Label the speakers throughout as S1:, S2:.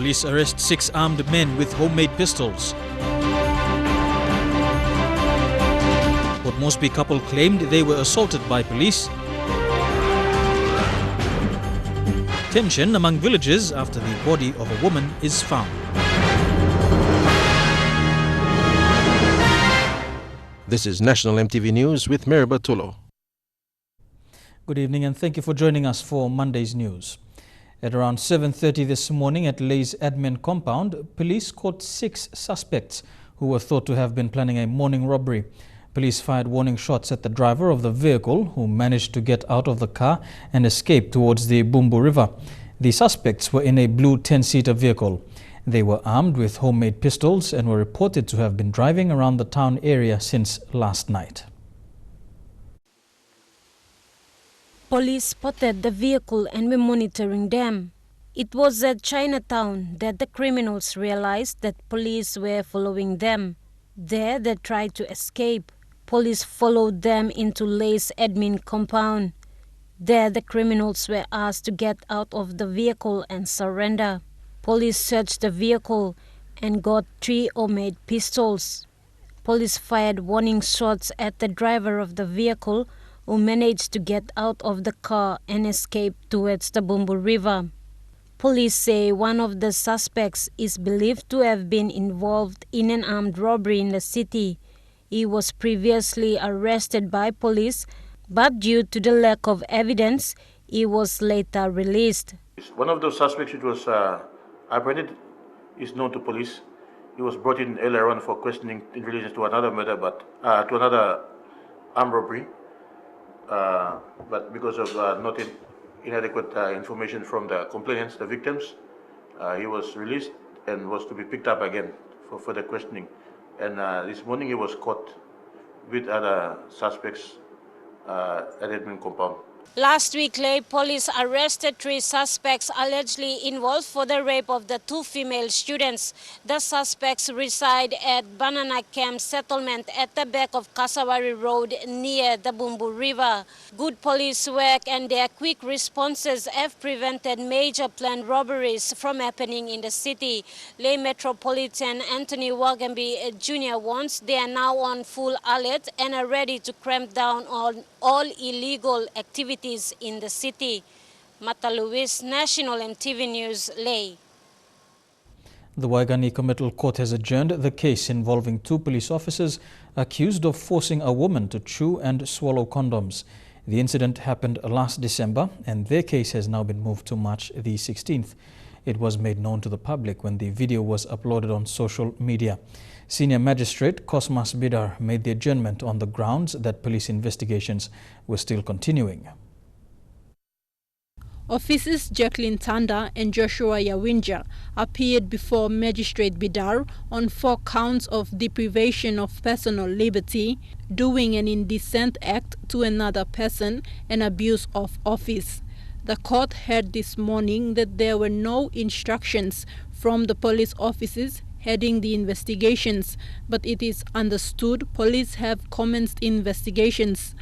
S1: Police arrest 6 armed men with homemade pistols. Port Moresby couple claimed they were assaulted by police. Tension among villagers after the body of a woman is found.
S2: This is National EMTV News with Moresby Tulo.
S1: Good evening and thank you for joining us for Monday's news. At around 7:30 this morning at Lay's admin compound, police caught 6 suspects who were thought to have been planning a morning robbery. Police fired warning shots at the driver of the vehicle, who managed to get out of the car and escape towards the Bumbu River. The suspects were in a blue 10-seater vehicle. They were armed with homemade pistols and were reported to have been driving around the town area since last night.
S3: Police spotted the vehicle and were monitoring them. It was at Chinatown that the criminals realized that police were following them. There they tried to escape. Police followed them into Lay's admin compound. There the criminals were asked to get out of the vehicle and surrender. Police searched the vehicle and got 3 homemade pistols. Police fired warning shots at the driver of the vehicle, who managed to get out of the car and escape towards the Bumbu River. Police say one of the suspects is believed to have been involved in an armed robbery in the city. He was previously arrested by police, but due to the lack of evidence, he was later released.
S4: One of those suspects, it was apprehended, is known to police. He was brought in earlier on for questioning in relation to another murder, to another armed robbery. But because of not inadequate information from the complainants, the victims, he was released and was to be picked up again for further questioning. And this morning he was caught with other suspects at admin compound.
S3: Last week, Lay police arrested 3 suspects allegedly involved for the rape of the 2 female students. The suspects reside at Banana Camp settlement at the back of Kasawari Road near the Bumbu River. Good police work and their quick responses have prevented major planned robberies from happening in the city. Lay Metropolitan Anthony Wagambi Jr. warns they are now on full alert and are ready to cramp down on all illegal activities in the city. Mata Luis, National EMTV News, Lay.
S1: The Waigani Committal Court has adjourned the case involving 2 police officers accused of forcing a woman to chew and swallow condoms. The incident happened last December and their case has now been moved to March the 16th. It was made known to the public when the video was uploaded on social media. Senior Magistrate Cosmas Bidar made the adjournment on the grounds that police investigations were still continuing.
S5: Officers Jacqueline Tanda and Joshua Yawinja appeared before Magistrate Bidar on 4 counts of deprivation of personal liberty, doing an indecent act to another person, and abuse of office. The court heard this morning that there were no instructions from the police officers heading the investigations, but it is understood police have commenced investigations.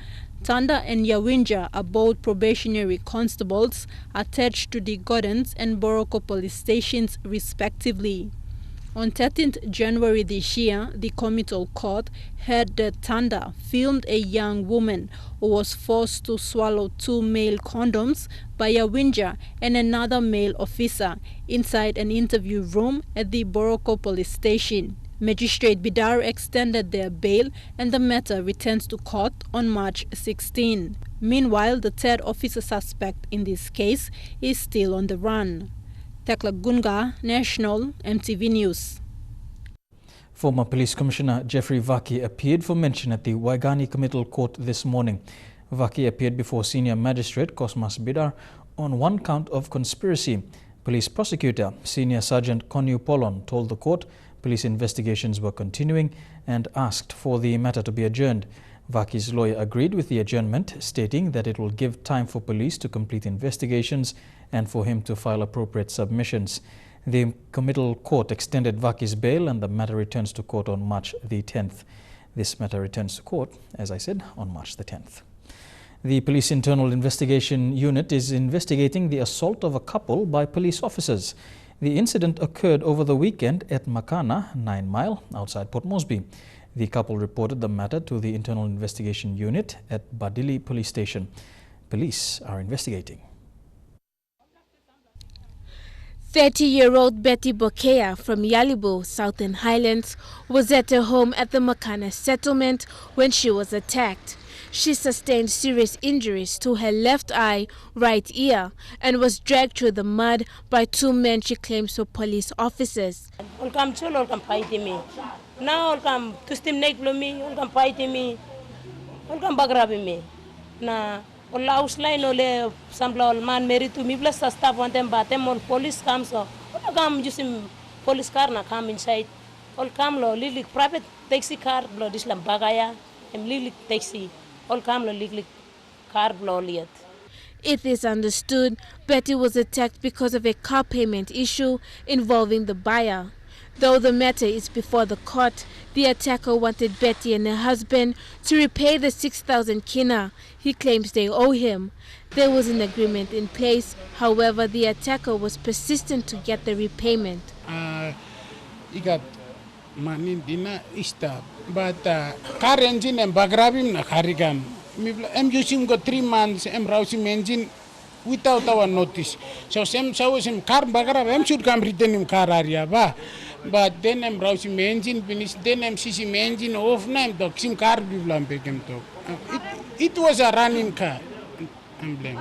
S5: Tanda and Yawinja are both probationary constables attached to the Gordons and Boroko police stations respectively. On 13th January this year, the committal court heard that Tanda filmed a young woman who was forced to swallow 2 male condoms by Yawinja and another male officer inside an interview room at the Boroko police station. Magistrate Bidar extended their bail and the matter returns to court on March 16. Meanwhile, the 3rd officer suspect in this case is still on the run. Tekla Gunga, National EMTV News.
S1: Former Police Commissioner Jeffrey Vaki appeared for mention at the Waigani Committal Court this morning. Vaki appeared before Senior Magistrate Cosmas Bidar on 1 count of conspiracy. Police Prosecutor Senior Sergeant Konyu Polon told the court police investigations were continuing and asked for the matter to be adjourned. Vaki's lawyer agreed with the adjournment, stating that it will give time for police to complete investigations and for him to file appropriate submissions. The committal court extended Vaki's bail and the matter returns to court on March the 10th. This matter returns to court, as I said, on March the 10th. The Police Internal Investigation Unit is investigating the assault of a couple by police officers. The incident occurred over the weekend at Makana, 9 Mile, outside Port Moresby. The couple reported the matter to the Internal Investigation Unit at Badili Police Station. Police are investigating.
S6: 30-year-old Betty Bokea from Yalibo, Southern Highlands, was at her home at the Makana settlement when she was attacked. She sustained serious injuries to her left eye, right ear, and was dragged through the mud by two men she claims were police officers.
S7: Now come to steam neck me, come fighting me, come bagrabbing me. Na all line ole sample man married to me plus stop one them but them all police comes so come using police car na come inside. All come lo lily private taxi car lo dislam bagaya and lily taxi. All come lo lily car lo liat.
S6: It is understood Betty was attacked because of a car payment issue involving the buyer. Though the matter is before the court, the attacker wanted Betty and her husband to repay the 6,000 kina he claims they owe him. There was an agreement in place, however, the attacker was persistent to get the repayment.
S8: He got money dina ista, but car engine and bagrabim na karigam. I'm using got 3 months, I'm rousing engine without our notice. So some car bagrab, I'm should come return him car area ba. But then I'm rousing my engine finish, then I'm seeing my engine off now, dog sim car biblam begem to. It was a running car. I'm blank.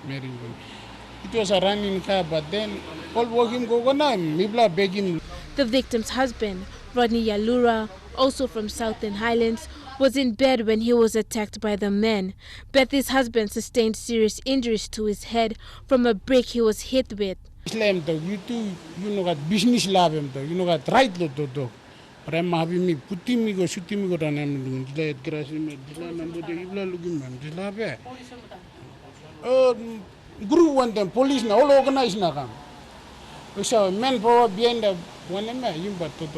S8: It was a running car, but then all walking go now, mibla begim.
S6: The victim's husband, Rodney Yalura, also from Southern Highlands, was in bed when he was attacked by the men. Betty's husband sustained serious injuries to his head from a brick he was hit with.
S8: Islam to you know got business lab you know got right to but I'm having me putting me go shooting me go down and let grass me number the ibla looking man just lab group one them police na all organized na kam so men power behind the one you but to.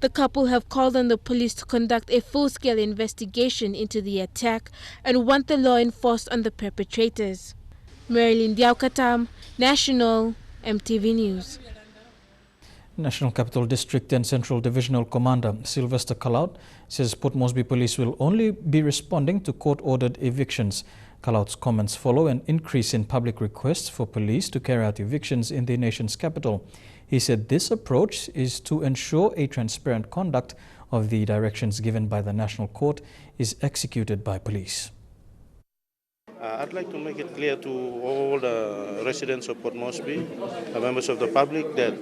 S6: The couple have called on the police to conduct a full-scale investigation into the attack and want the law enforced on the perpetrators. Marilyn Diaukatam, National EMTV News.
S1: National Capital District and Central Divisional Commander Sylvester Kalaut says Port Moresby Police will only be responding to court-ordered evictions. Kalaut's comments follow an increase in public requests for police to carry out evictions in the nation's capital. He said this approach is to ensure a transparent conduct of the directions given by the National Court is executed by police.
S4: I'd like to make it clear to all the residents of Port Moresby, members of the public, that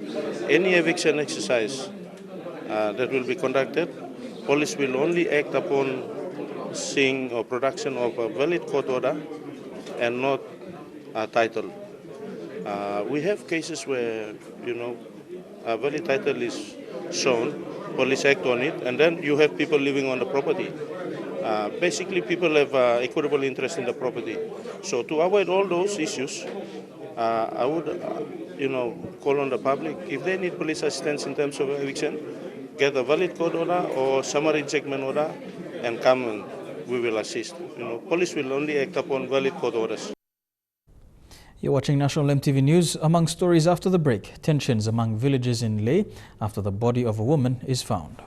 S4: any eviction exercise that will be conducted, police will only act upon seeing or production of a valid court order and not a title. We have cases where, a valid title is shown, police act on it, and then you have people living on the property. Basically, people have equitable interest in the property. So to avoid all those issues, I would, call on the public, if they need police assistance in terms of eviction, get a valid court order or summary judgment order and come and we will assist. Police will only act upon valid court orders.
S1: You're watching National EMTV News. Among stories after the break, tensions among villagers in Leh after the body of a woman is found.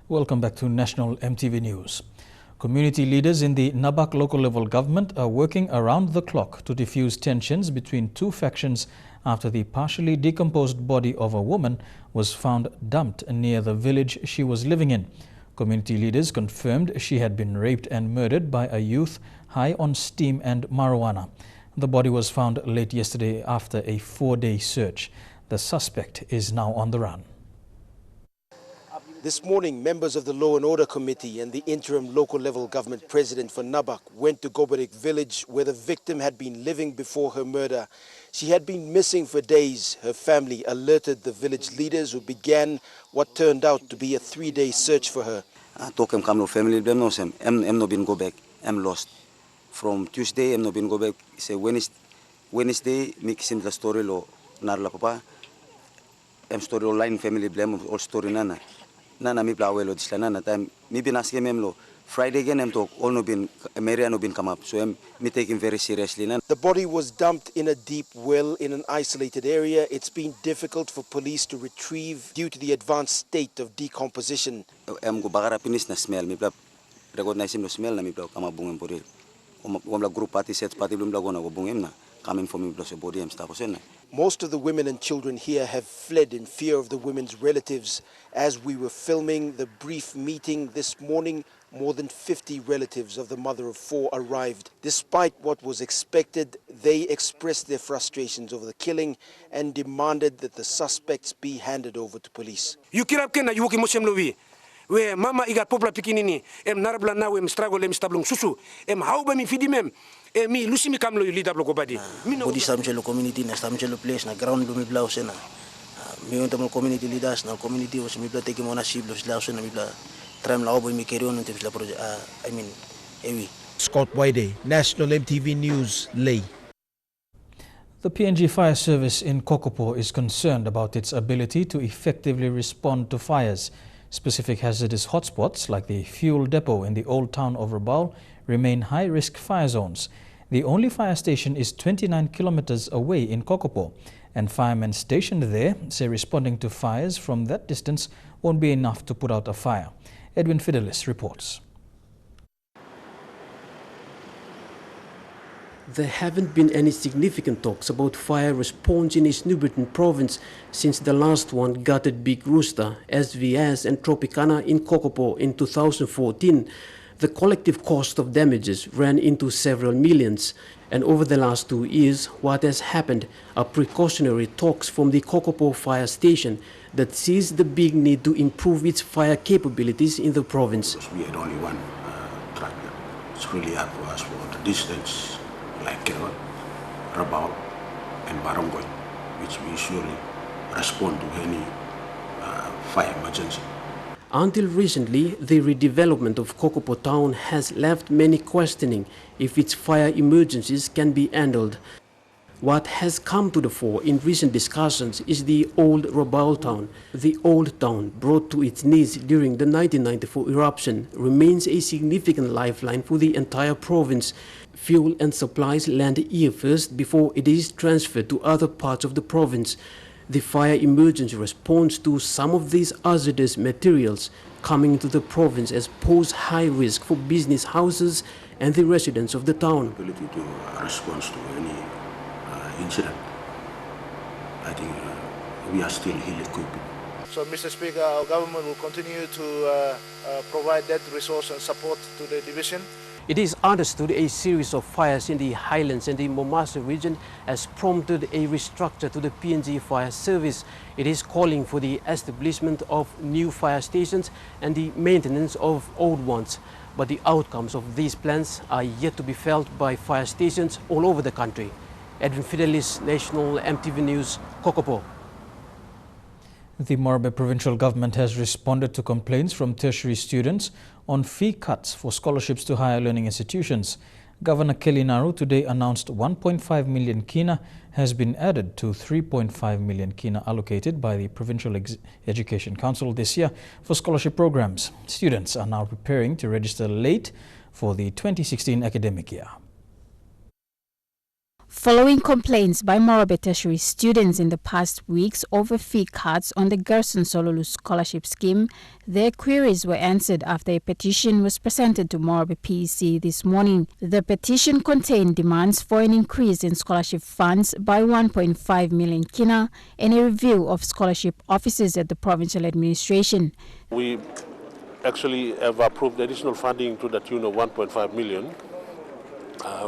S1: Welcome back to National EMTV News. Community leaders in the Nabak local level government are working around the clock to defuse tensions between two factions after the partially decomposed body of a woman was found dumped near the village she was living in. Community leaders confirmed she had been raped and murdered by a youth high on steam and marijuana. The body was found late yesterday after a 4-day search. The suspect is now on the run.
S2: This morning, members of the Law and Order Committee and the interim local level government president for Nabak went to Goborik village where the victim had been living before her murder. She had been missing for days. Her family alerted the village leaders who began what turned out to be a 3-day search for her.
S9: Tokem kam no family blame no sem. Em no been go back. Em lost. From Tuesday em no been go back. Say Wednesday mixing the story lo narla papa. Em story online family blame all story nana. Nana mi plawelo disla nana time mi binaske memlo Friday again, I'm talk all no been Mary no been come up, so I'm me taking very seriously.
S2: The body was dumped in a deep well in an isolated area. It's been difficult for police to retrieve due to the advanced state of decomposition.
S9: I'm go bagara pinis na smell me bla recognize him no smell na me bla kama bungem body. Omla group party sets party bla go na go bungem na coming for me bla so body am stuff so na.
S2: Most of the women and children here have fled in fear of the women's relatives. As we were filming the brief meeting this morning, more than 50 relatives of the mother of 4 arrived. Despite what was expected, they expressed their frustrations over the killing and demanded that the suspects be handed over to police.
S10: You kirap ken na yuki mosem lowi. We mama igat popla pikinini em narabla na we struggle em stablung susu em how ba mi fidimem mi lusimi kam lo lida blogo badi
S11: body samchelo community na samchelo place na ground lo mi bla osena mi ontamo community leaders na community os mi bla take mona siblos la osena mi bla tram la obo mi carry on until la project ewi
S12: Scott Wide, National MTV News, Ley.
S1: The PNG Fire Service in Kokopo is concerned about its ability to effectively respond to fires. Specific hazardous hotspots like the fuel depot in the old town of Rabaul remain high-risk fire zones. The only fire station is 29 kilometers away in Kokopo, and firemen stationed there say responding to fires from that distance won't be enough to put out a fire. Edwin Fidelis reports.
S13: There haven't been any significant talks about fire response in East Newberton province since the last one gutted Big Rooster, SVS and Tropicana in Kokopo in 2014. The collective cost of damages ran into several millions, and over the last 2 years what has happened are precautionary talks from the Kokopo fire station that sees the big need to improve its fire capabilities in the province.
S10: We had only one truck. It's really hard for us for the distance like Kerala, Rabaul and Barangoi, which we usually respond to any fire emergency.
S13: Until recently, the redevelopment of Kokopo town has left many questioning if its fire emergencies can be handled. What has come to the fore in recent discussions is the old Rabaul town. The old town, brought to its knees during the 1994 eruption, remains a significant lifeline for the entire province. Fuel and supplies land here first before it is transferred to other parts of the province. The fire emergency response to some of these hazardous materials coming into the province has posed high risk for business houses and the residents of the town.
S10: Ability to respond to any incident. I think we are still ill-equipped.
S14: So, Mr. Speaker, our government will continue to provide that resource and support to the division.
S13: It is understood a series of fires in the highlands and the Moresby region has prompted a restructure to the PNG Fire Service. It is calling for the establishment of new fire stations and the maintenance of old ones. But the outcomes of these plans are yet to be felt by fire stations all over the country. Edwin Fidelis, National MTV News, Kokopo.
S1: The Moresby provincial government has responded to complaints from tertiary students on fee cuts for scholarships to higher learning institutions. Governor Kelly Naru today announced 1.5 million kina has been added to 3.5 million kina allocated by the Provincial Education Council this year for scholarship programs. Students are now preparing to register late for the 2016 academic year.
S15: Following complaints by Moresby tertiary students in the past weeks over fee cuts on the Gerson Solulu scholarship scheme, their queries were answered after a petition was presented to Moresby PEC this morning. The petition contained demands for an increase in scholarship funds by 1.5 million kina and a review of scholarship offices at the provincial administration.
S16: We actually have approved additional funding to the tune of 1.5 million,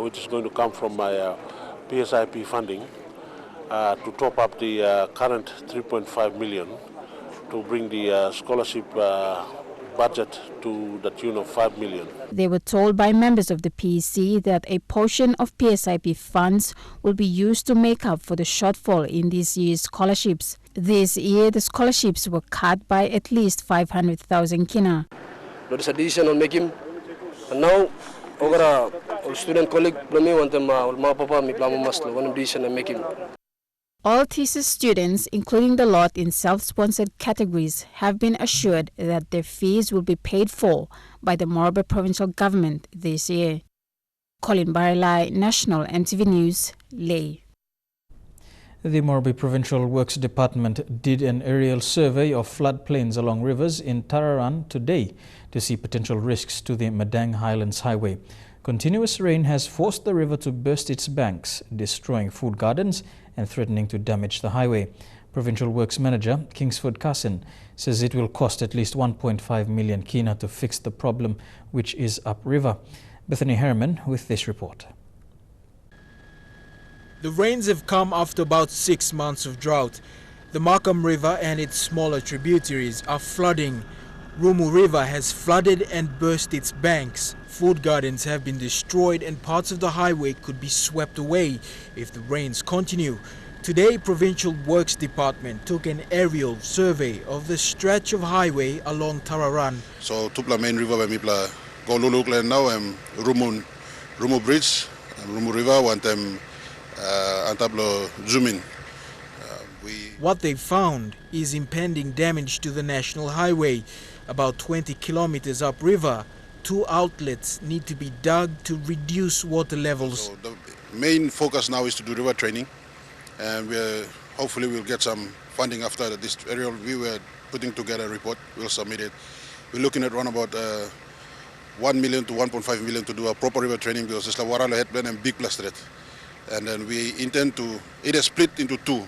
S16: which is going to come from my PSIP funding to top up the current 3.5 million to bring the scholarship budget to the tune of 5 million.
S15: They were told by members of the PEC that a portion of PSIP funds will be used to make up for the shortfall in this year's scholarships. This year, the scholarships were cut by at least 500,000 kina.
S17: There is a decision on making, and now over student colleague, me want them, papa, me plan maslo, one decision I'm making.
S15: All thesis students, including the lot in self-sponsored categories, have been assured that their fees will be paid for by the Moresby provincial government this year. Colin Barilai, National EMTV News, Lae.
S1: The Moresby Provincial Works Department did an aerial survey of floodplains along rivers in Tararan today to see potential risks to the Madang Highlands Highway. Continuous rain has forced the river to burst its banks, destroying food gardens and threatening to damage the highway. Provincial Works Manager Kingsford Carson says it will cost at least 1.5 million kina to fix the problem, which is upriver. Bethany Harriman with this report.
S12: The rains have come after about 6 months of drought. The Markham River and its smaller tributaries are flooding. Rumu River has flooded and burst its banks. Food gardens have been destroyed and parts of the highway could be swept away if the rains continue. Today, Provincial Works Department took an aerial survey of the stretch of highway along Tararan.
S18: So, Tupla main river by Mipla go look now Rumu Bridge, Rumu River want them Antablo zoom in.
S12: What they found is impending damage to the national highway. About 20 kilometers upriver, 2 outlets need to be dug to reduce water levels.
S18: So the main focus now is to do river training, and hopefully we'll get some funding after this aerial. We were putting together a report, we'll submit it. We're looking at around about 1 million to 1.5 million to do a proper river training because it's like Warala headland and Big Plastret. And then we intend to, it is split into 2.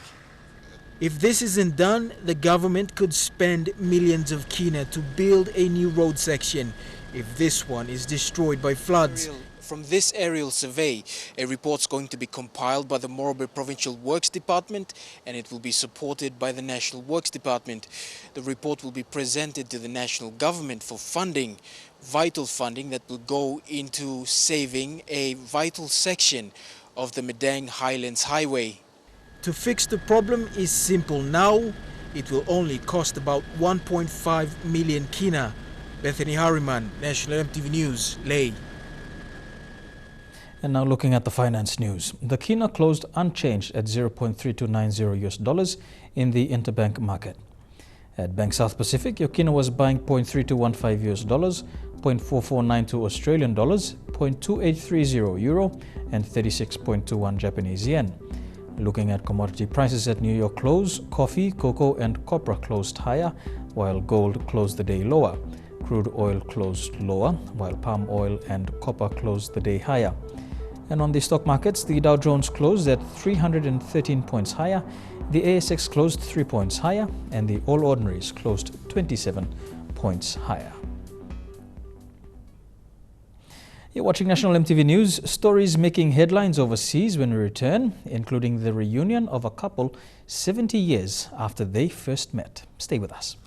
S12: If this isn't done, the government could spend millions of kina to build a new road section if this one is destroyed by floods. From this aerial survey, a report's going to be compiled by the Moresby Provincial Works Department and it will be supported by the National Works Department. The report will be presented to the national government for funding, vital funding that will go into saving a vital section of the Madang Highlands Highway. To fix the problem is simple now. It will only cost about 1.5 million kina. Bethany Harriman, National EMTV News, Lae.
S1: And now looking at the finance news. The kina closed unchanged at $0.3290 in the interbank market. At Bank South Pacific, your kina was buying $0.3215 $0.4492 Australian dollars, $0.2830 euro, and 36.21 Japanese yen. Looking at commodity prices at New York close, coffee, cocoa, and copra closed higher, while gold closed the day lower. Crude oil closed lower, while palm oil and copper closed the day higher. And on the stock markets, the Dow Jones closed at 313 points higher, the ASX closed 3 points higher, and the All Ordinaries closed 27 points higher. You're watching National EMTV News. Stories making headlines overseas when we return, including the reunion of a couple 70 years after they first met. Stay with us.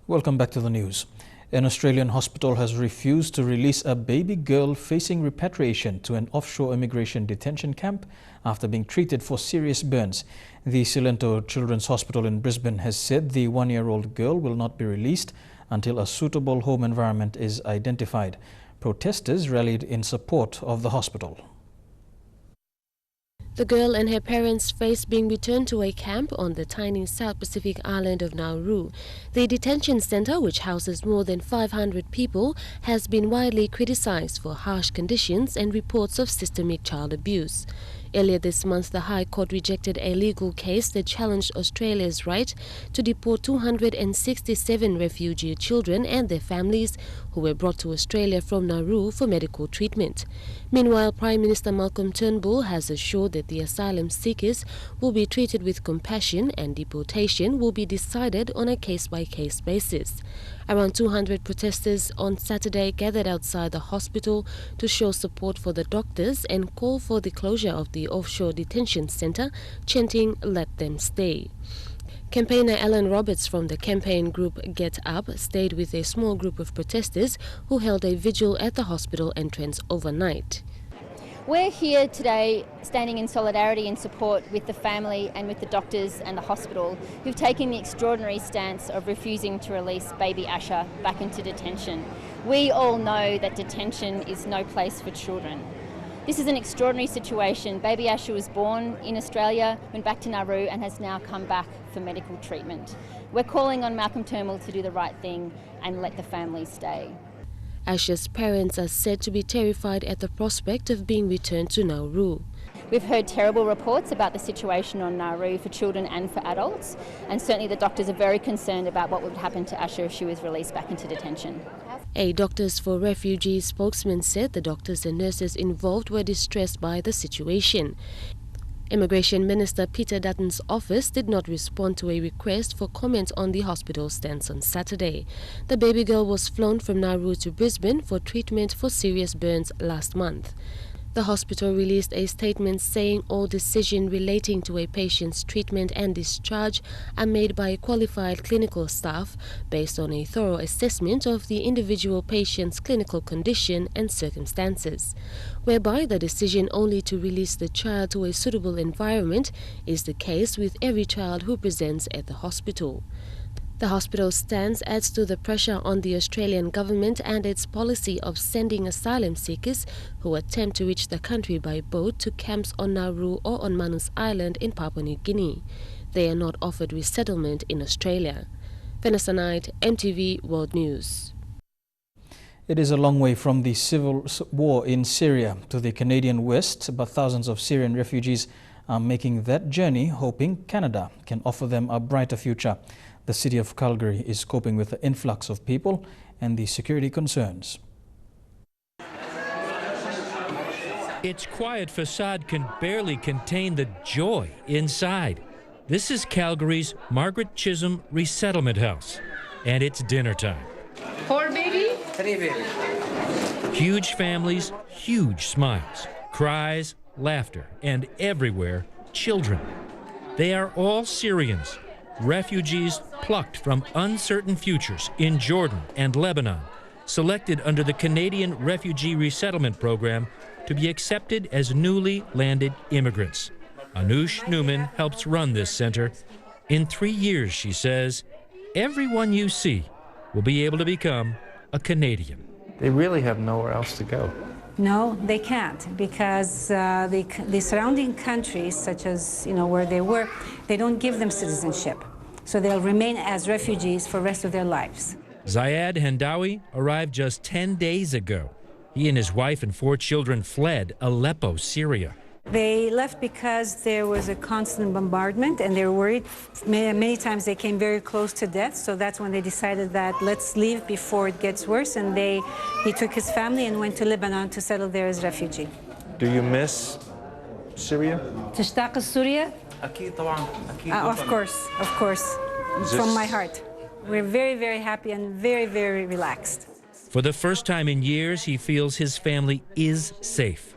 S1: Welcome back to the news. An Australian hospital has refused to release a baby girl facing repatriation to an offshore immigration detention camp after being treated for serious burns. The Silento Children's Hospital in Brisbane has said the 1-year-old girl will not be released until a suitable home environment is identified. Protesters rallied in support of the hospital.
S19: The girl and her parents face being returned to a camp on the tiny South Pacific island of Nauru. The detention center, which houses more than 500 people, has been widely criticized for harsh conditions and reports of systemic child abuse. Earlier this month, the High Court rejected a legal case that challenged Australia's right to deport 267 refugee children and their families who were brought to Australia from Nauru for medical treatment. Meanwhile, Prime Minister Malcolm Turnbull has assured that the asylum seekers will be treated with compassion and deportation will be decided on a case-by-case basis. Around 200 protesters on Saturday gathered outside the hospital to show support for the doctors and call for the closure of the offshore detention centre, chanting, "Let them stay." Campaigner Alan Roberts from the campaign group Get Up stayed with a small group of protesters who held a vigil at the hospital entrance overnight.
S20: We're here today standing in solidarity and support with the family and with the doctors and the hospital who've taken the extraordinary stance of refusing to release baby Asha back into detention. We all know that detention is no place for children. This is an extraordinary situation. Baby Asha was born in Australia, went back to Nauru and has now come back for medical treatment. We're calling on Malcolm Turnbull to do the right thing and let the family stay.
S19: Asha's parents are said to be terrified at the prospect of being returned to Nauru.
S20: We've heard terrible reports about the situation on Nauru for children and for adults, and certainly the doctors are very concerned about what would happen to Asha if she was released back into detention.
S19: A Doctors for Refugees spokesman said the doctors and nurses involved were distressed by the situation. Immigration Minister Peter Dutton's office did not respond to a request for comment on the hospital's stance on Saturday. The baby girl was flown from Nauru to Brisbane for treatment for serious burns last month. The hospital released a statement saying all decisions relating to a patient's treatment and discharge are made by qualified clinical staff based on a thorough assessment of the individual patient's clinical condition and circumstances, whereby the decision only to release the child to a suitable environment is the case with every child who presents at the hospital. The hospital's stance adds to the pressure on the Australian government and its policy of sending asylum seekers who attempt to reach the country by boat to camps on Nauru or on Manus Island in Papua New Guinea. They are not offered resettlement in Australia. Vanessa Knight, EMTV World News.
S1: It is a long way from the civil war in Syria to the Canadian West, but thousands of Syrian refugees are making that journey, hoping Canada can offer them a brighter future. The city of Calgary is coping with the influx of people and the security concerns.
S21: Its quiet facade can barely contain the joy inside. This is Calgary's Margaret Chisholm Resettlement House, and it's dinner time.
S22: 4 baby?
S21: 3 baby. Huge families, huge smiles, cries, laughter, and everywhere, children. They are all Syrians, refugees plucked from uncertain futures in Jordan and Lebanon, selected under the Canadian Refugee Resettlement Program to be accepted as newly landed immigrants. Anush Newman helps run this center. In 3 years, she says, everyone you see will be able to become a Canadian.
S23: They really have nowhere else to go.
S24: No, they can't, because the surrounding countries, such as where they were, they don't give them citizenship. So they'll remain as refugees for the rest of their lives.
S21: Zayad Hendawi arrived just 10 days ago. He and his wife and 4 children fled Aleppo, Syria.
S24: They left because there was a constant bombardment and they were worried. Many times they came very close to death, so that's when they decided that let's leave before it gets worse, and he took his family and went to Lebanon to settle there as refugee.
S23: Do you miss Syria?
S24: تشتاق سوريا? Of course, from my heart. We're very, very happy and very, very relaxed.
S21: For the first time in years, he feels his family is safe.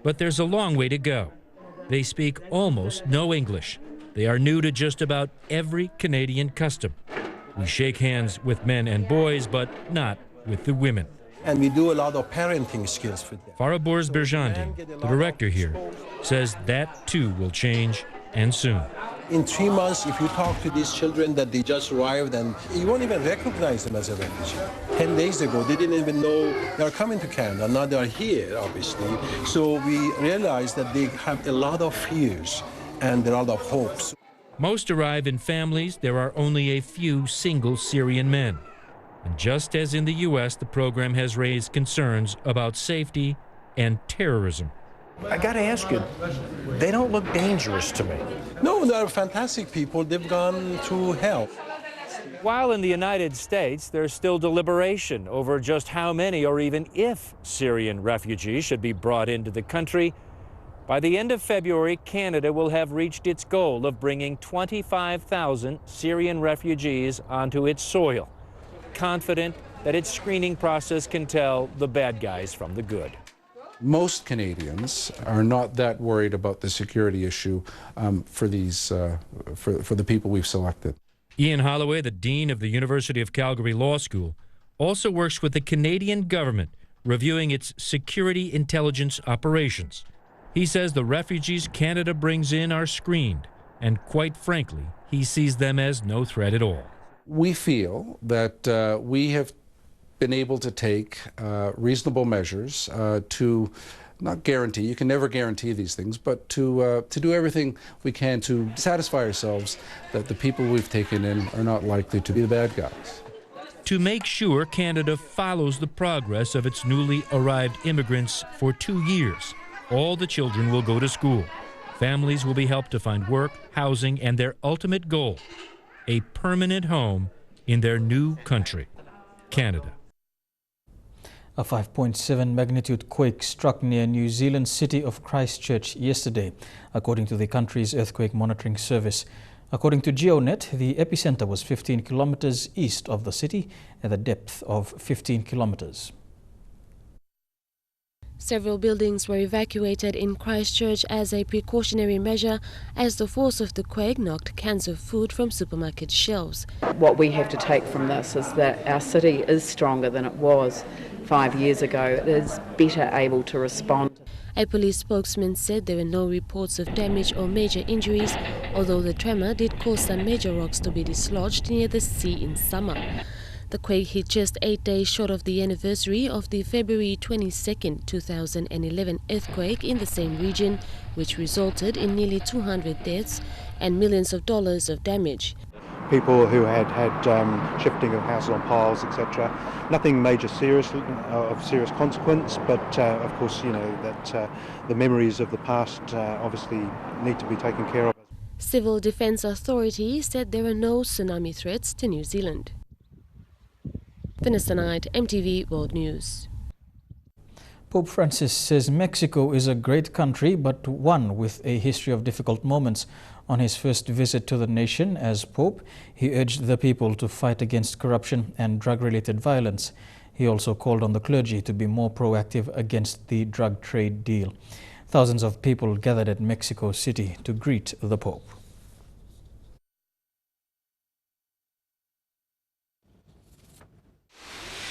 S21: But there's a long way to go. They speak almost no English. They are new to just about every Canadian custom. We shake hands with men and boys, but not with the women.
S25: And we do a lot of parenting skills for them.
S21: Farabors Berjandi, the director here, says that too will change, and soon.
S25: In 3 months, if you talk to these children that they just arrived, and you won't even recognize them as a refugee. 10 days ago, they didn't even know they're coming to Canada. Now they're here, obviously. So we realized that they have a lot of fears and a lot of hopes.
S21: Most arrive in families. There are only a few single Syrian men. And just as in the U.S., the program has raised concerns about safety and terrorism.
S23: I got to ask you, they don't look dangerous to me.
S25: No, they're fantastic people. They've gone through hell.
S21: While in the United States, there's still deliberation over just how many or even if Syrian refugees should be brought into the country. By the end of February, Canada will have reached its goal of bringing 25,000 Syrian refugees onto its soil, confident that its screening process can tell the bad guys from the good.
S26: Most Canadians are not that worried about the security issue for the people we've selected.
S21: Ian Holloway, the Dean of the University of Calgary Law School, also works with the Canadian government reviewing its security intelligence operations. He says the refugees Canada brings in are screened, and quite frankly, he sees them as no threat at all.
S26: We feel that we have been able to take reasonable measures to not guarantee, you can never guarantee these things, but to do everything we can to satisfy ourselves that the people we've taken in are not likely to be the bad guys.
S21: To make sure Canada follows the progress of its newly arrived immigrants for 2 years, all the children will go to school. Families will be helped to find work, housing, and their ultimate goal, a permanent home in their new country, Canada.
S1: A 5.7 magnitude quake struck near New Zealand's city of Christchurch yesterday, according to the country's earthquake monitoring service. According to GeoNet, the epicenter was 15 kilometers east of the city at a depth of 15 kilometers.
S19: Several buildings were evacuated in Christchurch as a precautionary measure as the force of the quake knocked cans of food from supermarket shelves.
S3: What we have to take from this is that our city is stronger than it was 5 years ago. It is better able to respond.
S19: A police spokesman said there were no reports of damage or major injuries, although the tremor did cause some major rocks to be dislodged near the sea in summer. The quake hit just 8 days short of the anniversary of the February 22, 2011 earthquake in the same region, which resulted in nearly 200 deaths and millions of dollars of damage.
S5: People who had shifting of houses on piles, etc. Nothing major of serious consequence, but of course, you know, that the memories of the past obviously need to be taken care of.
S19: Civil Defence Authority said there are no tsunami threats to New Zealand. Vanessa Knight, EMTV World News.
S1: Pope Francis says Mexico is a great country, but one with a history of difficult moments. On his first visit to the nation as Pope, he urged the people to fight against corruption and drug-related violence. He also called on the clergy to be more proactive against the drug trade deal. Thousands of people gathered at Mexico City to greet the Pope.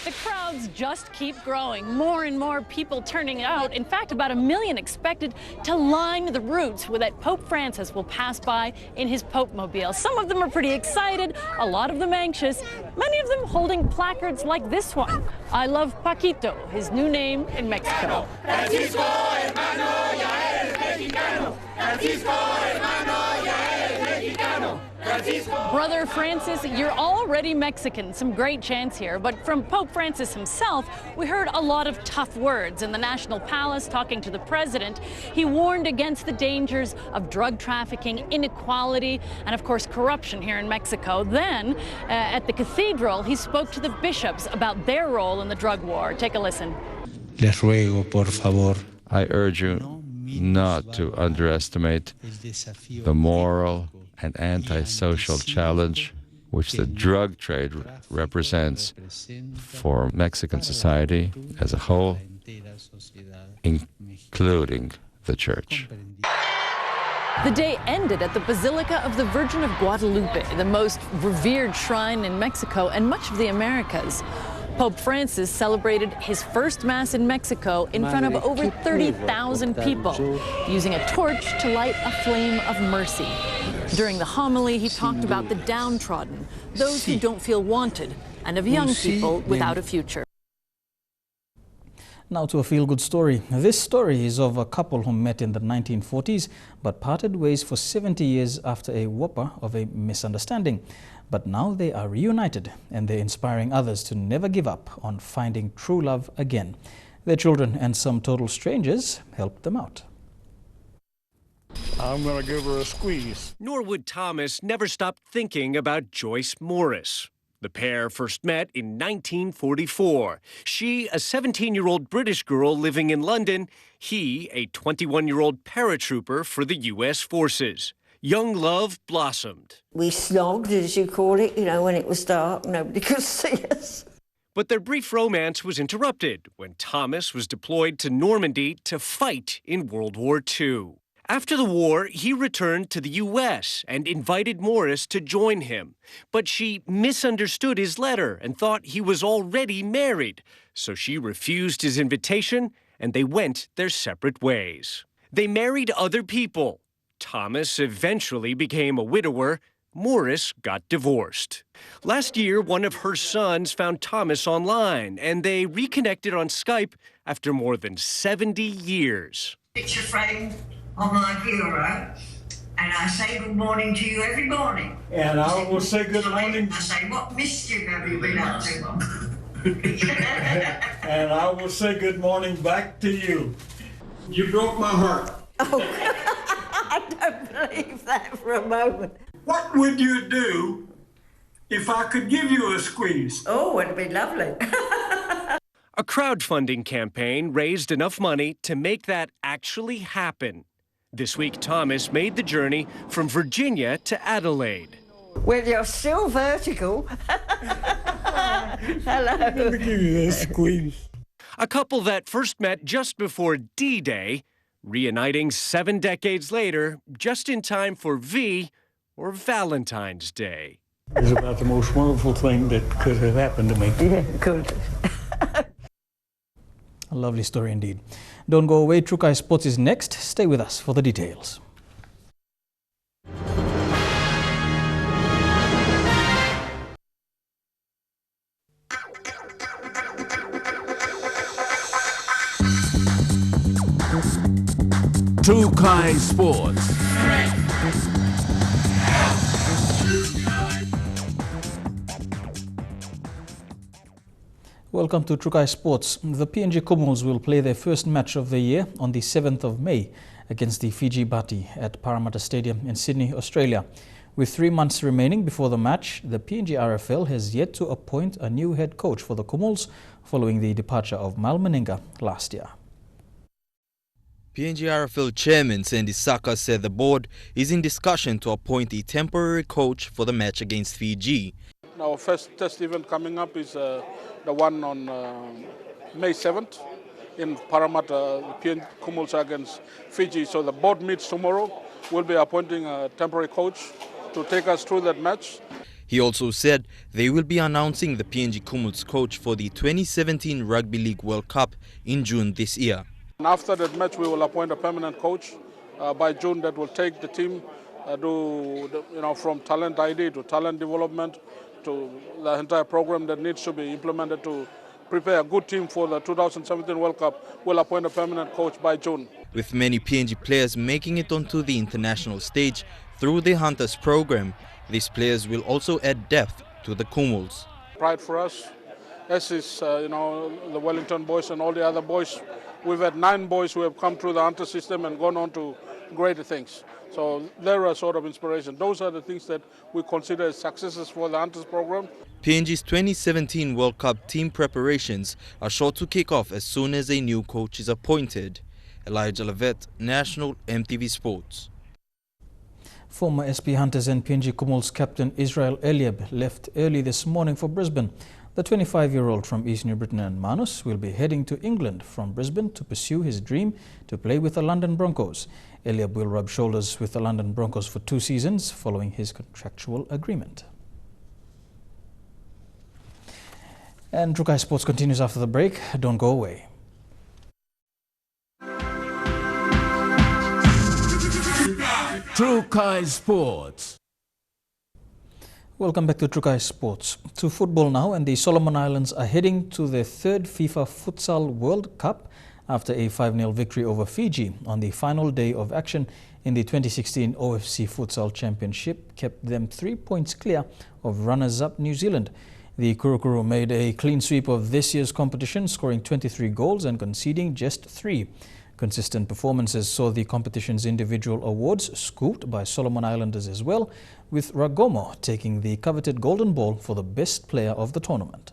S6: The crowds just keep growing. More and more people turning out. In fact, about 1 million expected to line the routes that Pope Francis will pass by in his Pope-mobile. Some of them are pretty excited, a lot of them anxious, many of them holding placards like this one. I love Paquito, his new name in Mexico.
S7: Francisco, hermano, ya eres mexicano. Francisco, hermano, ya eres mexicano.
S6: Brother Francis, you're already Mexican. Some great chants here. But from Pope Francis himself, we heard a lot of tough words. In the National Palace, talking to the president, he warned against the dangers of drug trafficking, inequality, and of course corruption here in Mexico. Then, at the cathedral, he spoke to the bishops about their role in the drug war. Take a listen.
S8: Les ruego, por favor.
S22: I urge you not to underestimate the moral and antisocial challenge which the drug trade represents for Mexican society as a whole, including the Church.
S6: The day ended at the Basilica of the Virgin of Guadalupe, the most revered shrine in Mexico and much of the Americas. Pope Francis celebrated his first Mass in Mexico in front of over 30,000 people, using a torch to light a flame of mercy. During the homily, he talked about the downtrodden, those who don't feel wanted, and of young people without a future.
S1: Now to a feel-good story. This story is of a couple who met in the 1940s but parted ways for 70 years after a whopper of a misunderstanding. But now they are reunited and they're inspiring others to never give up on finding true love again. Their children and some total strangers helped them out.
S27: I'm going to give her a squeeze.
S28: Norwood Thomas never stopped thinking about Joyce Morris. The pair first met in 1944. She, a 17-year-old British girl living in London, he, a 21-year-old paratrooper for the U.S. forces. Young love blossomed.
S29: We snogged, as you call it, you know, when it was dark, nobody could see us.
S28: But their brief romance was interrupted when Thomas was deployed to Normandy to fight in World War II. After the war, he returned to the U.S. and invited Morris to join him. But she misunderstood his letter and thought he was already married. So she refused his invitation, and they went their separate ways. They married other people. Thomas eventually became a widower. Morris got divorced. Last year, one of her sons found Thomas online, and they reconnected on Skype after more than 70 years.
S29: Picture frame on my bureau, and I say good morning to you every morning.
S2: And I will say good morning.
S29: I say, what mischief have you been up to?
S2: And I will say good morning back to you. You broke my heart.
S29: Oh, I don't believe that for a moment.
S2: What would you do if I could give you a squeeze?
S29: Oh, it'd be lovely.
S28: A crowdfunding campaign raised enough money to make that actually happen. This week, Thomas made the journey from Virginia to Adelaide.
S29: Well, you're still vertical. Hello.
S2: Let me give you a squeeze.
S28: A couple that first met just before D-Day, reuniting 7 decades later, just in time for V or Valentine's Day.
S2: It's about the most wonderful thing that could have happened to me.
S29: Yeah, good.
S1: A lovely story indeed. Don't go away. Trukai Sports is next. Stay with us for the details.
S4: Trukai Sports.
S1: Welcome to Trukai Sports. The PNG Kumuls will play their first match of the year on the 7th of May against the Fiji Bati at Parramatta Stadium in Sydney, Australia. With 3 months remaining before the match, the PNG RFL has yet to appoint a new head coach for the Kumuls following the departure of Mal Meninga last year.
S9: PNG RFL Chairman Sandy Saka said the board is in discussion to appoint a temporary coach for the match against Fiji.
S10: Our first test event coming up is the one on May 7th in Parramatta, PNG Kumuls against Fiji. So the board meets tomorrow. We'll be appointing a temporary coach to take us through that match.
S9: He also said they will be announcing the PNG Kumuls coach for the 2017 Rugby League World Cup in June this year.
S10: And after that match, we will appoint a permanent coach by June that will take the team from talent ID to talent development to the entire program that needs to be implemented to prepare a good team for the 2017 World Cup. We'll appoint a permanent coach by June.
S9: With many PNG players making it onto the international stage through the Hunters program, these players will also add depth to the Kumuls.
S10: Pride for us, as is the Wellington boys and all the other boys. We've had 9 boys who have come through the Hunter system and gone on to greater things. So they're a sort of inspiration. Those are the things that we consider as successes for the Hunters program.
S9: PNG's 2017 World Cup team preparations are sure to kick off as soon as a new coach is appointed. Elijah Levet, National EMTV Sports.
S1: Former SP Hunters and PNG Kumuls captain Israel Eliab left early this morning for Brisbane. The 25-year-old from East New Britain and Manus will be heading to England from Brisbane to pursue his dream to play with the London Broncos. Eliab will rub shoulders with the London Broncos for 2 seasons following his contractual agreement. And Trukai Sports continues after the break. Don't go away.
S4: Trukai Sports.
S1: Welcome back to Trukai Sports. To football now, and the Solomon Islands are heading to their 3rd FIFA Futsal World Cup after a 5-0 victory over Fiji on the final day of action in the 2016 OFC Futsal Championship kept them 3 points clear of runners-up New Zealand. The Kurukuru made a clean sweep of this year's competition, scoring 23 goals and conceding just 3. Consistent performances saw the competition's individual awards scooped by Solomon Islanders as well, with Ragomo taking the coveted Golden Ball for the best player of the tournament.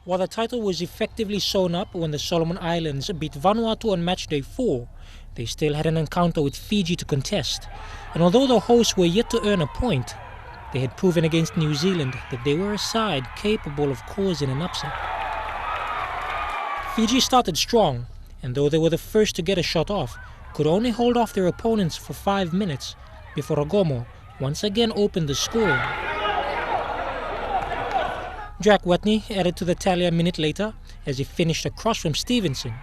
S11: While the title was effectively sewn up when the Solomon Islands beat Vanuatu on match day 4, they still had an encounter with Fiji to contest. And although the hosts were yet to earn a point, they had proven against New Zealand that they were a side capable of causing an upset. Fiji started strong, and though they were the first to get a shot off, could only hold off their opponents for 5 minutes before Ragomo once again opened the score. Jack Watney added to the tally a minute later as he finished across from Stevenson.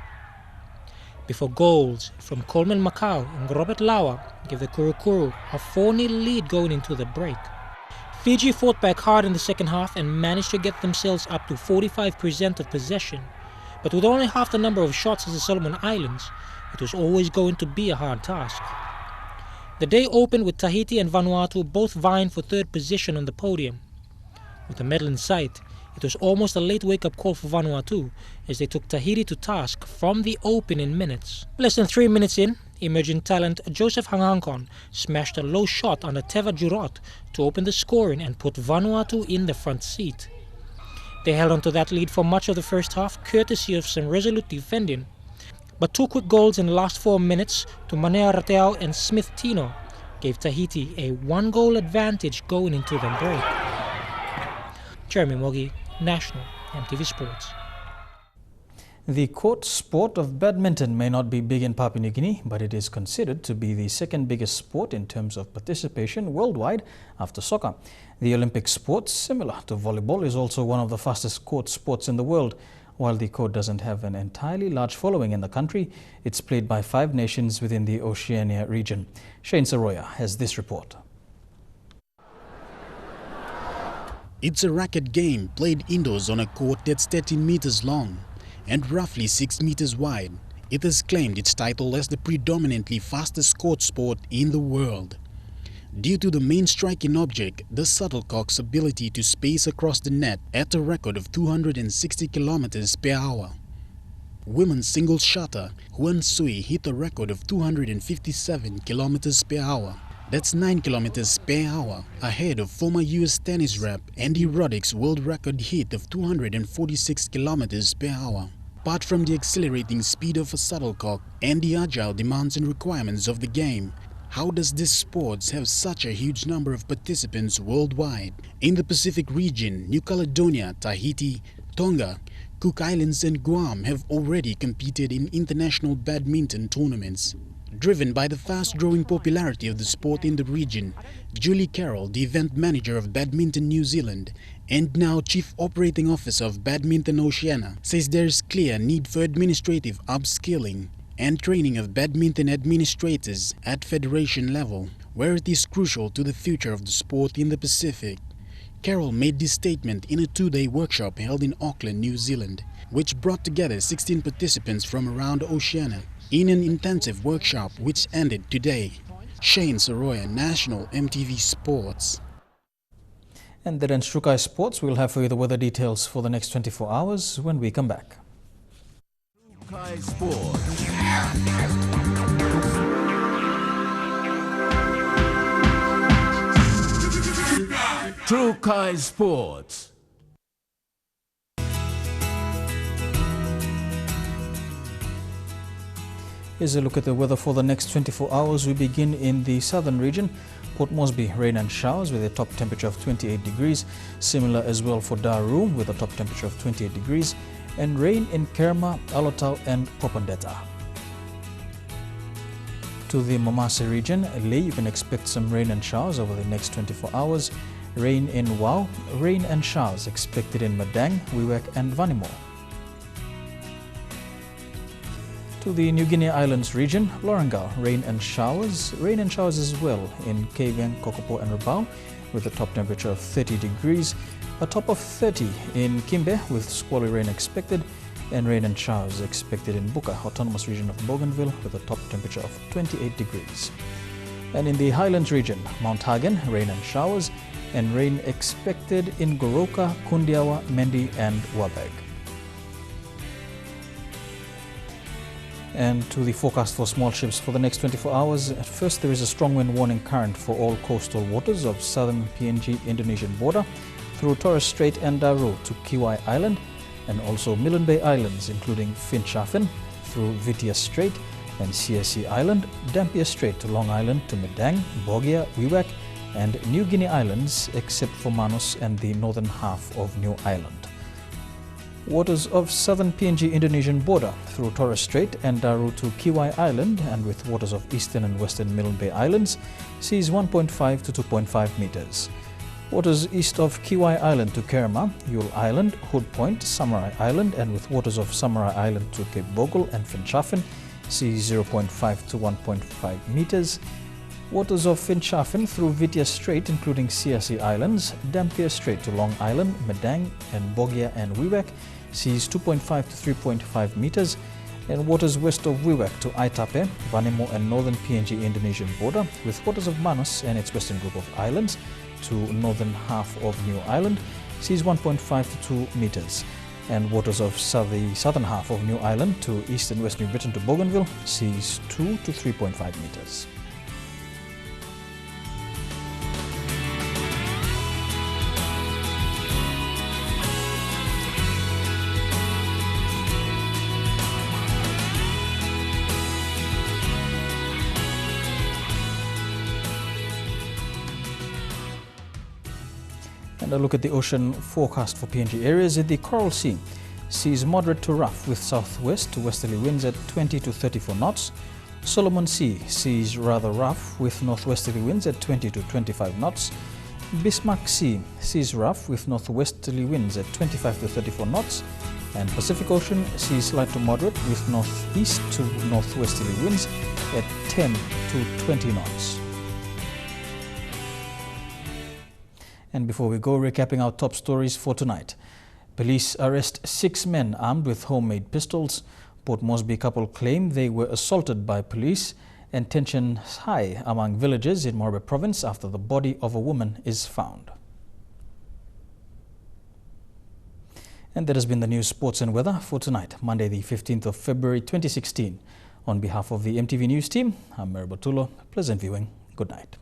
S11: before goals from Coleman Macau and Robert Lawa gave the Kurukuru a 4-0 lead going into the break. Fiji fought back hard in the second half and managed to get themselves up to 45% of possession. But with only half the number of shots as the Solomon Islands, it was always going to be a hard task. The day opened with Tahiti and Vanuatu both vying for third position on the podium. With the medal in sight, it was almost a late wake-up call for Vanuatu as they took Tahiti to task from the open in minutes. Less than 3 minutes in, emerging talent Joseph Hanghankon smashed a low shot on the Teva Jurot to open the scoring and put Vanuatu in the front seat. They held on to that lead for much of the first half, courtesy of some resolute defending. But 2 quick goals in the last 4 minutes to Manea Rateau and Smith Tino gave Tahiti a 1-goal advantage going into the break. Jeremy Mogi, National EMTV Sports.
S1: The court sport of badminton may not be big in Papua New Guinea, but it is considered to be the second biggest sport in terms of participation worldwide after soccer. The Olympic sport, similar to volleyball, is also one of the fastest court sports in the world. While the court doesn't have an entirely large following in the country, it's played by 5 nations within the Oceania region. Shane Saroya has this report.
S12: It's a racket game played indoors on a court that's 13 meters long and roughly 6 meters wide. It has claimed its title as the predominantly fastest court sport in the world. Due to the main striking object, the shuttlecock's ability to space across the net at a record of 260 kilometers per hour. Women's singles shutter Huan Sui hit a record of 257 kilometers per hour. That's 9 kilometers per hour, ahead of former US tennis rep Andy Roddick's world record hit of 246 kilometers per hour. Apart from the accelerating speed of a shuttlecock and the agile demands and requirements of the game, how does this sport have such a huge number of participants worldwide? In the Pacific region, New Caledonia, Tahiti, Tonga, Cook Islands and Guam have already competed in international badminton tournaments. Driven by the fast-growing popularity of the sport in the region, Julie Carroll, the event manager of Badminton New Zealand and now Chief Operating Officer of Badminton Oceania, says there is clear need for administrative upskilling and training of badminton administrators at federation level, where it is crucial to the future of the sport in the Pacific. Carroll made this statement in a 2-day workshop held in Auckland, New Zealand, which brought together 16 participants from around Oceania in an intensive workshop which ended today. Shane Saroya, National EMTV Sports.
S1: And then in Strukai Sports, we'll have for you the weather details for the next 24 hours when we come back.
S4: Strukai Sports. Strukai Sports.
S1: Here's a look at the weather for the next 24 hours. We begin in the southern region. Port Moresby, rain and showers with a top temperature of 28 degrees. Similar as well for Daru with a top temperature of 28 degrees. And rain in Kerma, Alotau and Popondetta. To the Momase region, Leh, you can expect some rain and showers over the next 24 hours. Rain in Wau, rain and showers expected in Madang, Wewak and Vanimo. To the New Guinea Islands region, Lorengau, rain and showers as well in Kavieng, Kokopo and Rabaul with a top temperature of 30 degrees, a top of 30 in Kimbe with squally rain expected, and rain and showers expected in Buka, autonomous region of Bougainville with a top temperature of 28 degrees. And in the Highlands region, Mount Hagen, rain and showers, and rain expected in Goroka, Kundiawa, Mendi and Wabag. And to the forecast for small ships for the next 24 hours. At first, there is a strong wind warning current for all coastal waters of southern PNG Indonesian border through Torres Strait and Daru to Kiwai Island, and also Milne Bay Islands including Finschhafen through Vitia Strait and CSE Island, Dampier Strait to Long Island to Madang, Bogia, Wewak and New Guinea Islands except for Manus and the northern half of New Ireland. Waters of southern PNG Indonesian border through Torres Strait and Daru to Kiwai Island, and with waters of eastern and western Milne Bay Islands, seas 1.5 to 2.5 meters. Waters east of Kiwai Island to Kerma, Yule Island, Hood Point, Samurai Island, and with waters of Samurai Island to Cape Bogle and Finschhafen, seas 0.5 to 1.5 meters. Waters of Finschhafen through Vitia Strait, including Siasi Islands, Dampier Strait to Long Island, Medang and Bogia and Wewak, seas 2.5 to 3.5 meters. And waters west of Wewak to Aitape, Vanimo and northern PNG Indonesian border, with waters of Manus and its western group of islands to northern half of New Ireland, seas 1.5 to 2 meters. And waters of the southern half of New Ireland to east and west New Britain to Bougainville, seas 2 to 3.5 meters. And a look at the ocean forecast for PNG areas. In the Coral Sea, seas moderate to rough with southwest to westerly winds at 20 to 34 knots. Solomon Sea, seas rather rough with northwesterly winds at 20 to 25 knots. Bismarck Sea, seas rough with northwesterly winds at 25 to 34 knots. And Pacific Ocean, seas light to moderate with northeast to northwesterly winds at 10 to 20 knots. And before we go, recapping our top stories for tonight. Police arrest 6 men armed with homemade pistols. Port Moresby couple claim they were assaulted by police. And tensions high among villagers in Moresby province after the body of a woman is found. And that has been the news, sports and weather for tonight, Monday the 15th of February 2016. On behalf of the EMTV News team, I'm Moresby. Pleasant viewing. Good night.